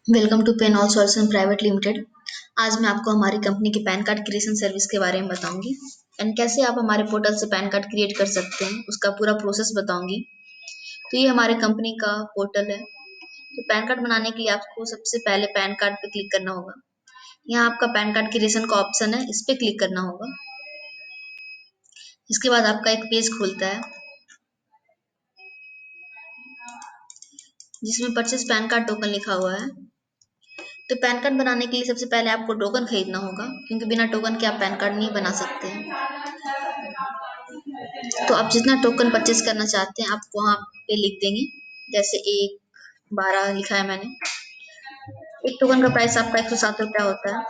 Welcome to pen all solution private limited. आज मैं आपको हमारी कंपनी की पैन कार्ड क्रिएशन सर्विस के बारे में बताऊंगी एंड कैसे आप हमारे पोर्टल से पैन कार्ड क्रिएट कर सकते हैं, उसका पूरा प्रोसेस बताऊंगी। तो ये हमारे कंपनी का पोर्टल है। तो पैन कार्ड बनाने के लिए आपको सबसे पहले पैन कार्ड पे क्लिक करना होगा। यहाँ आपका पैन कार्ड क्रिएशन का ऑप्शन है, इस पे क्लिक करना होगा। इसके बाद आपका एक पेज खुलता है जिसमें परचेस पैन कार्ड टोकन लिखा हुआ है। तो पैन कार्ड बनाने के लिए सबसे पहले आपको टोकन खरीदना होगा, क्योंकि बिना टोकन के आप पैन कार्ड नहीं बना सकते हैं। तो आप जितना टोकन परचेस करना चाहते हैं आप वहाँ पे लिख देंगे। जैसे 1, 12 लिखा है मैंने। एक टोकन का प्राइस आपका 107 रुपया होता है।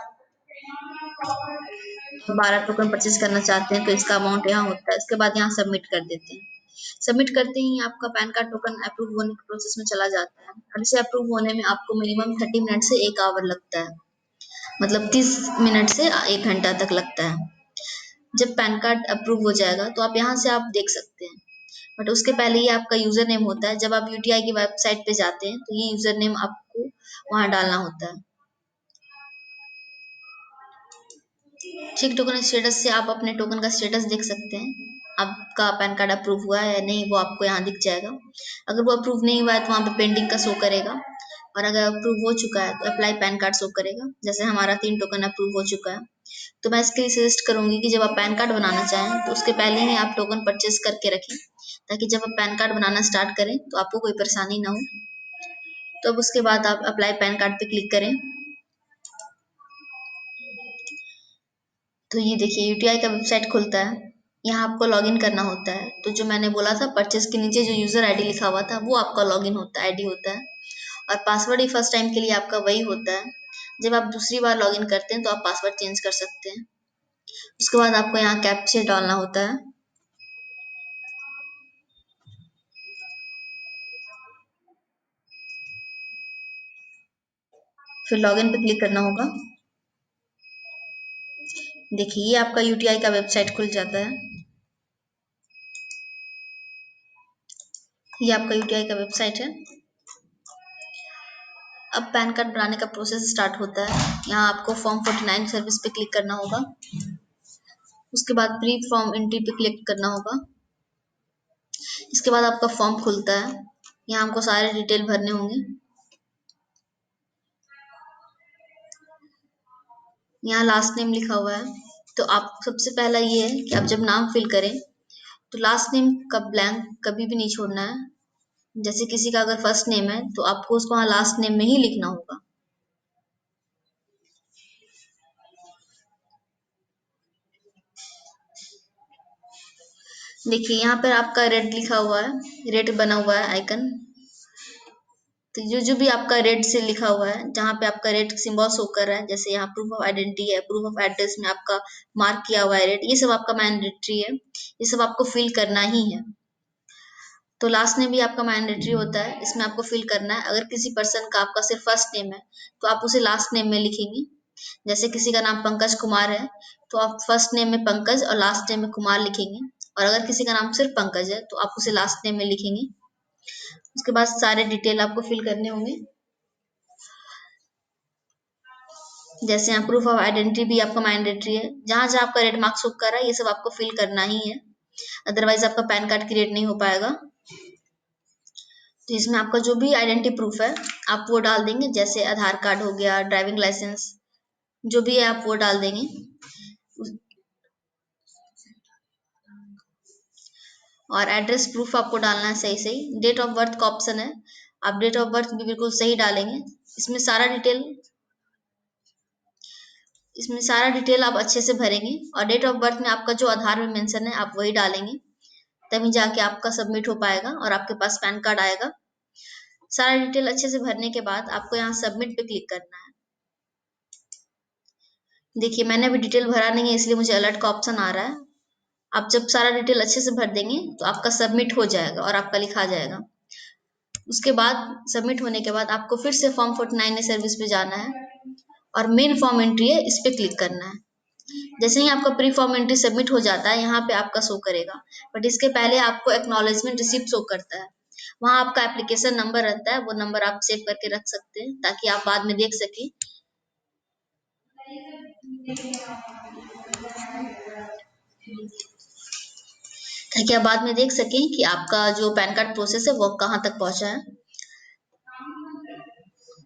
12 टोकन परचेस करना चाहते हैं तो इसका अमाउंट यहाँ होता है। इसके बाद यहाँ सबमिट कर देते हैं। सबमिट करते ही आपका पैन कार्ड टोकन अप्रूव होने के प्रोसेस में चला जाता है। और इसे अप्रूव होने में आपको मिनिमम 30 मिनट से 1 आवर लगता है, मतलब 30 मिनट से 1 घंटा तक लगता है। जब पैन कार्ड अप्रूव हो जाएगा तो आप यहाँ से आप देख सकते हैं, बट उसके पहले ये आपका यूजर नेम होता है। जब आप यूटीआई की वेबसाइट पे जाते हैं तो ये यूजर नेम आपको वहाँ डालना होता है। चेक टोकन स्टेटस से आप अपने टोकन का स्टेटस देख सकते हैं। आपका पैन कार्ड अप्रूव हुआ है या नहीं वो आपको यहाँ दिख जाएगा। अगर वो अप्रूव नहीं हुआ है तो वहाँ पे पेंडिंग का शो करेगा, और अगर अप्रूव हो चुका है तो अप्लाई पैन कार्ड शो करेगा। जैसे हमारा 3 टोकन अप्रूव हो चुका है, तो मैं इसके लिए सजेस्ट करूंगी कि जब आप पैन कार्ड बनाना चाहें तो उसके पहले ही आप टोकन परचेज करके रखें, ताकि जब आप पैन कार्ड बनाना स्टार्ट करें तो आपको कोई परेशानी ना हो। तो अब उसके बाद आप अप्लाई पैन कार्ड पे क्लिक करें। तो ये देखिए यूटीआई का वेबसाइट खुलता है। यहाँ आपको लॉगिन करना होता है। तो जो मैंने बोला था परचेस के नीचे जो यूजर आईडी लिखा हुआ था वो आपका लॉगिन होता है, आईडी होता है। और पासवर्ड ही फर्स्ट टाइम के लिए आपका वही होता है। जब आप दूसरी बार लॉगिन करते हैं तो आप पासवर्ड चेंज कर सकते हैं। उसके बाद आपको यहाँ कैप्चा डालना होता है। फिर लॉगिन पे क्लिक करना होगा। देखिए ये आपका यूटीआई का वेबसाइट खुल जाता है। ये आपका यूटीआई का वेबसाइट है। अब पैन कार्ड बनाने का प्रोसेस स्टार्ट होता है। यहाँ आपको फॉर्म 49 सर्विस पे क्लिक करना होगा। उसके बाद प्री फॉर्म एंट्री पे क्लिक करना होगा। इसके बाद आपका फॉर्म खुलता है। यहाँ हमको सारे डिटेल भरने होंगे। यहाँ लास्ट नेम लिखा हुआ है। तो आप सबसे पहला ये है कि आप जब नाम फिल करें तो लास्ट नेम का ब्लैंक कभी भी नहीं छोड़ना है। जैसे किसी का अगर फर्स्ट नेम है तो आपको उसको वहाँ लास्ट नेम में ही लिखना होगा। देखिए यहाँ पर आपका रेड लिखा हुआ है, रेड बना हुआ है आइकन। तो जो भी आपका रेड से लिखा हुआ है, जहाँ पे आपका रेड सिंबल शो कर रहा है, जैसे यहाँ प्रूफ ऑफ आइडेंटिटी है, प्रूफ ऑफ एड्रेस में आपका मार्क किया हुआ है रेड, ये सब आपका मैंडेटरी है। ये सब आपको फिल करना ही है। तो लास्ट नेम भी आपका मैंडेटरी होता है, इसमें आपको फिल करना है। अगर किसी पर्सन का आपका सिर्फ फर्स्ट नेम है तो आप उसे लास्ट नेम में लिखेंगे। जैसे किसी का नाम पंकज कुमार है तो आप फर्स्ट नेम में पंकज और लास्ट नेम में कुमार लिखेंगे। और अगर किसी का नाम सिर्फ पंकज है तो आप उसे लास्ट नेम में लिखेंगे। उसके बाद सारे डिटेल आपको फिल करने होंगे। जैसे यहाँ प्रूफ ऑफ आइडेंटिटी भी आपका मैंडेटरी है। जहाँ जहाँ आपका रेड मार्क्स शो कर रहा है ये सब आपको फिल करना ही है, अदरवाइज आपका पैन कार्ड क्रिएट नहीं हो पाएगा। तो इसमें आपका जो भी आइडेंटिटी प्रूफ है आप वो डाल देंगे। जैसे आधार कार्ड हो गया, ड्राइविंग लाइसेंस, जो भी है आप वो डाल देंगे। और एड्रेस प्रूफ आपको डालना है सही सही। डेट ऑफ बर्थ का ऑप्शन है, आप डेट ऑफ बर्थ भी बिल्कुल सही डालेंगे। इसमें सारा डिटेल इसमें सारा डिटेल आप अच्छे से भरेंगे। और डेट ऑफ बर्थ में आपका जो आधार में मेंशन है आप वही डालेंगे, तभी जाके आपका सबमिट हो पाएगा और आपके पास पैन कार्ड आएगा। सारा डिटेल अच्छे से भरने के बाद आपको यहाँ सबमिट पे क्लिक करना है। देखिए मैंने अभी डिटेल भरा नहीं है इसलिए मुझे अलर्ट का ऑप्शन आ रहा है। आप जब सारा डिटेल अच्छे से भर देंगे तो आपका सबमिट हो जाएगा और आपका लिखा जाएगा। उसके बाद सबमिट होने के बाद आपको फिर से फॉर्म 49 ए सर्विस पे जाना है और मेन फॉर्म एंट्री है, इस पे क्लिक करना है। जैसे ही आपका प्री फॉर्म एंट्री सबमिट हो जाता है यहाँ पे आपका शो करेगा, बट इसके पहले आपको एक्नॉलेजमेंट रिसिप्ट शो करता है। वहाँ आपका एप्लीकेशन नंबर रहता है, वो नंबर आप सेव करके रख सकते हैं ताकि आप बाद में देख सकें। ताकि आप बाद में देख सकें कि आपका जो पैन कार्ड प्रोसेस है वो कहाँ तक पहुँचा है।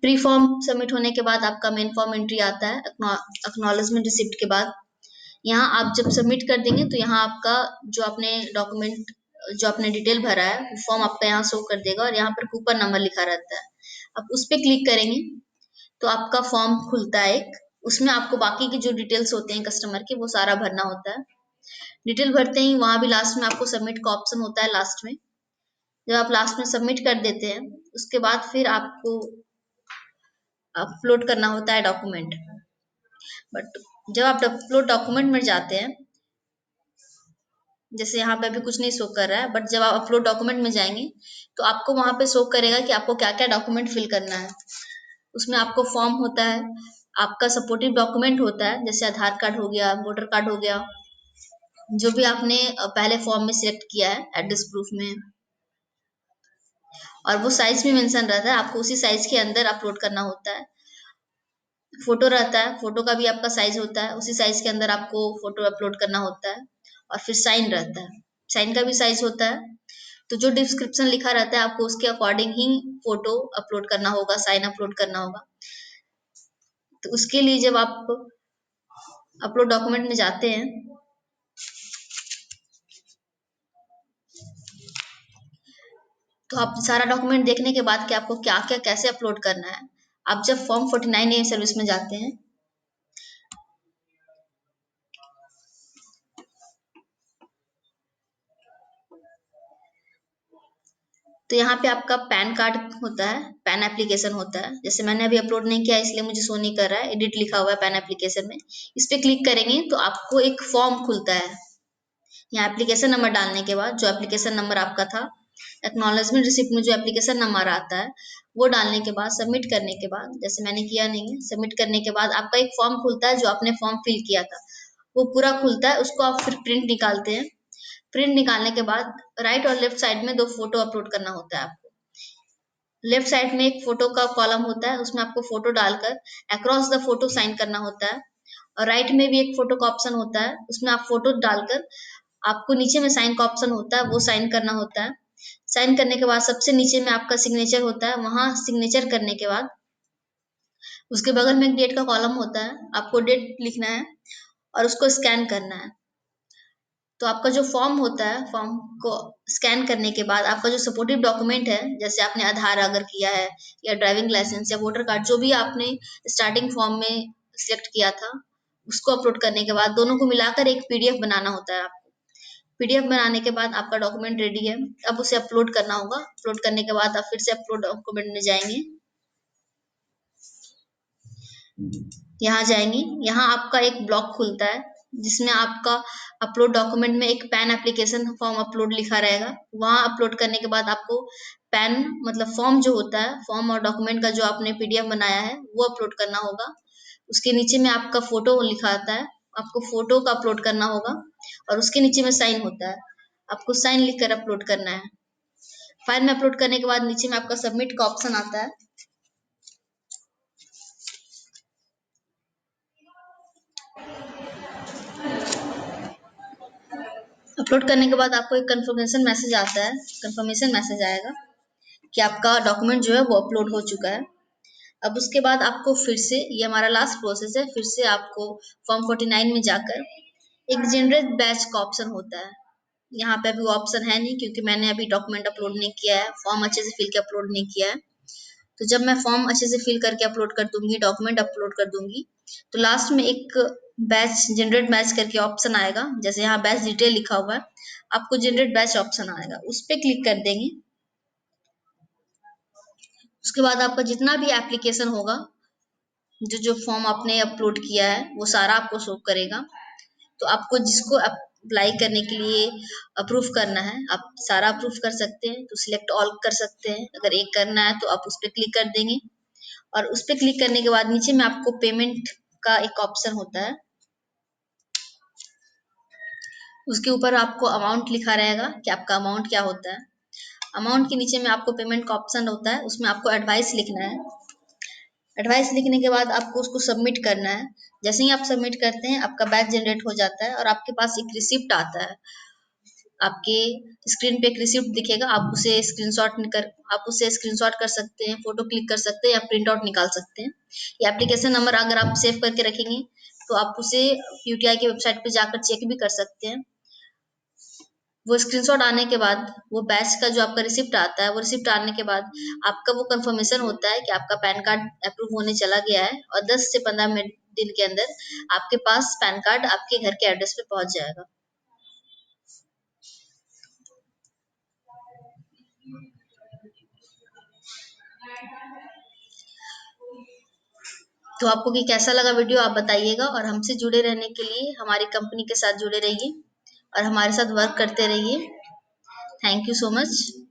प्री फॉर्म सबमिट होने के बाद आपका मेन फॉर्म एंट्री आता है एक्नॉलेजमेंट रिसिप्ट के बाद। यहाँ आप जब सबमिट कर देंगे तो यहाँ आपका जो आपने डॉक्यूमेंट जो आपने डिटेल भरा है वो फॉर्म आपका यहाँ शो कर देगा और यहाँ पर कूपन नंबर लिखा रहता है। आप उस पर क्लिक करेंगे तो आपका फॉर्म खुलता है एक, उसमें आपको बाकी के जो डिटेल्स होते हैं कस्टमर के वो सारा भरना होता है। डिटेल भरते ही वहाँ भी लास्ट में आपको सबमिट का ऑप्शन होता है लास्ट में। जब आप लास्ट में सबमिट कर देते हैं उसके बाद फिर आपको अपलोड करना होता है डॉक्यूमेंट। बट जब आप अपलोड डॉक्यूमेंट में जाते हैं, जैसे यहाँ पे अभी कुछ नहीं शो कर रहा है, बट जब आप अपलोड डॉक्यूमेंट में जाएंगे तो आपको वहाँ पे शो करेगा कि आपको क्या क्या डॉक्यूमेंट फिल करना है। उसमें आपको फॉर्म होता है, आपका सपोर्टिव डॉक्यूमेंट होता है जैसे आधार कार्ड हो गया, वोटर कार्ड हो गया, जो भी आपने पहले फॉर्म में सिलेक्ट किया है एड्रेस प्रूफ में, और वो साइज भी मेंशन रहता है, आपको उसी साइज के अंदर अपलोड करना होता है। फोटो रहता है, फोटो का भी आपका साइज होता है, उसी साइज के अंदर आपको फोटो अपलोड करना होता है। और फिर साइन रहता है, साइन का भी साइज होता है। तो जो डिस्क्रिप्शन लिखा रहता है आपको उसके अकॉर्डिंग ही फोटो अपलोड करना होगा, साइन अपलोड करना होगा। तो उसके लिए जब आप अपलोड डॉक्यूमेंट में जाते हैं तो आप सारा डॉक्यूमेंट देखने के बाद कि आपको क्या क्या कैसे अपलोड करना है, आप जब फॉर्म 49A सर्विस में जाते हैं तो यहाँ पे आपका पैन कार्ड होता है, पैन एप्लीकेशन होता है। जैसे मैंने अभी अपलोड नहीं किया इसलिए मुझे शो नहीं कर रहा है, एडिट लिखा हुआ है पैन एप्लीकेशन में। इस पे क्लिक करेंगे तो आपको एक फॉर्म खुलता है। यहाँ एप्लीकेशन नंबर डालने के बाद जो एप्लीकेशन नंबर आपका था, एक्नॉलेजमेंट रिसिप्ट में जो एप्लीकेशन नंबर आता है वो डालने के बाद सबमिट करने के बाद, जैसे मैंने किया नहीं है, सबमिट करने के बाद आपका एक फॉर्म खुलता है जो आपने फॉर्म फिल किया था वो पूरा खुलता है। उसको आप फिर प्रिंट निकालते हैं। प्रिंट निकालने के बाद राइट और लेफ्ट साइड में दो फोटो अपलोड करना होता है आपको। लेफ्ट साइड में एक फोटो का कॉलम होता है, उसमें आपको फोटो डालकर अक्रॉस द फोटो साइन करना होता है। और राइट में भी एक फोटो का ऑप्शन होता है, उसमें आप फोटो डालकर आपको नीचे में साइन का ऑप्शन होता है, वो साइन करना होता है। साइन करने के बाद सबसे नीचे में आपका सिग्नेचर होता है, वहां सिग्नेचर करने के बाद उसके बगल में एक डेट का कॉलम होता है, आपको डेट लिखना है और उसको स्कैन करना है। तो आपका जो फॉर्म होता है, फॉर्म को स्कैन करने के बाद आपका जो सपोर्टिव डॉक्यूमेंट है, जैसे आपने आधार अगर किया है या ड्राइविंग लाइसेंस या वोटर कार्ड, जो भी आपने स्टार्टिंग फॉर्म में सिलेक्ट किया था, उसको अपलोड करने के बाद दोनों को मिलाकर एक पीडीएफ बनाना होता है आपको। पीडीएफ बनाने के बाद आपका डॉक्यूमेंट रेडी है, अब उसे अपलोड करना होगा। अपलोड करने के बाद आप फिर से अपलोड डॉक्यूमेंट में जाएंगे, यहाँ जाएंगे, यहाँ आपका एक ब्लॉक खुलता है जिसमें आपका अपलोड डॉक्यूमेंट में एक पैन एप्लीकेशन फॉर्म अपलोड लिखा रहेगा। वहाँ अपलोड करने के बाद आपको पैन मतलब फॉर्म जो होता है, फॉर्म और डॉक्यूमेंट का जो आपने पीडीएफ बनाया है वो अपलोड करना होगा। उसके नीचे में आपका फोटो लिखा आता है, आपको फोटो का अपलोड करना होगा। और उसके नीचे में साइन होता है, आपको साइन लिख कर अपलोड करना है। फाइल में अपलोड करने के बाद नीचे में आपका सबमिट का ऑप्शन आता है। अपलोड करने के बाद आपको एक कंफर्मेशन मैसेज आता है, कंफर्मेशन मैसेज आएगा कि आपका डॉक्यूमेंट जो है वो अपलोड हो चुका है। अब उसके बाद आपको फिर से, ये हमारा लास्ट प्रोसेस है, फिर से आपको फॉर्म 49 में जाकर एक जनरेट बैच का ऑप्शन होता है। यहाँ पे अभी वो ऑप्शन है नहीं क्योंकि मैंने अभी डॉक्यूमेंट अपलोड नहीं किया है, फॉर्म अच्छे से फिल के अपलोड नहीं किया है। तो जब मैं फॉर्म अच्छे से फिल करके अपलोड कर दूंगी, डॉक्यूमेंट अपलोड कर दूंगी, तो लास्ट में एक बैच जनरेट बैच करके ऑप्शन आएगा। जैसे यहाँ बैच डिटेल लिखा हुआ है, आपको जनरेट बैच ऑप्शन आएगा, उस पर क्लिक कर देंगे। उसके बाद आपका जितना भी एप्लीकेशन होगा, जो जो फॉर्म आपने अपलोड किया है वो सारा आपको शो करेगा। तो आपको जिसको अप्लाई करने के लिए अप्रूव करना है, आप सारा अप्रूव कर सकते हैं, तो सिलेक्ट ऑल कर सकते हैं। अगर एक करना है तो आप उस पर क्लिक कर देंगे और उस पर क्लिक करने के बाद नीचे में आपको पेमेंट का एक ऑप्शन होता है, उसके ऊपर आपको अमाउंट लिखा रहेगा कि आपका अमाउंट क्या होता है। अमाउंट के नीचे में आपको पेमेंट का ऑप्शन होता है, उसमें आपको एडवाइस लिखना है। एडवाइस लिखने के बाद आपको उसको सबमिट करना है। जैसे ही आप सबमिट करते हैं आपका बैच जनरेट हो जाता है और आपके पास एक रिसिप्ट आता है। आपके स्क्रीन पे एक रिसिप्ट दिखेगा, आप उसे स्क्रीनशॉट कर सकते हैं, फोटो क्लिक कर सकते हैं या प्रिंट आउट निकाल सकते हैं। ये एप्लीकेशन नंबर अगर आप सेव करके रखेंगे तो आप उसे यूटीआई की वेबसाइट पे जाकर चेक भी कर सकते हैं। वो स्क्रीनशॉट आने के बाद वो बैच का जो आपका रिसिप्ट आता है, वो रिसिप्ट आने के बाद आपका वो कंफर्मेशन होता है कि आपका पैन कार्ड अप्रूव होने चला गया है और 10 से 15 मिनट दिन के अंदर आपके पास पैन कार्ड आपके घर के एड्रेस पे पहुंच जाएगा। तो आपको कि कैसा लगा वीडियो आप बताइएगा और हमसे जुड़े रहने के लिए हमारी कंपनी के साथ जुड़े रहिए और हमारे साथ वर्क करते रहिए। Thank you so much.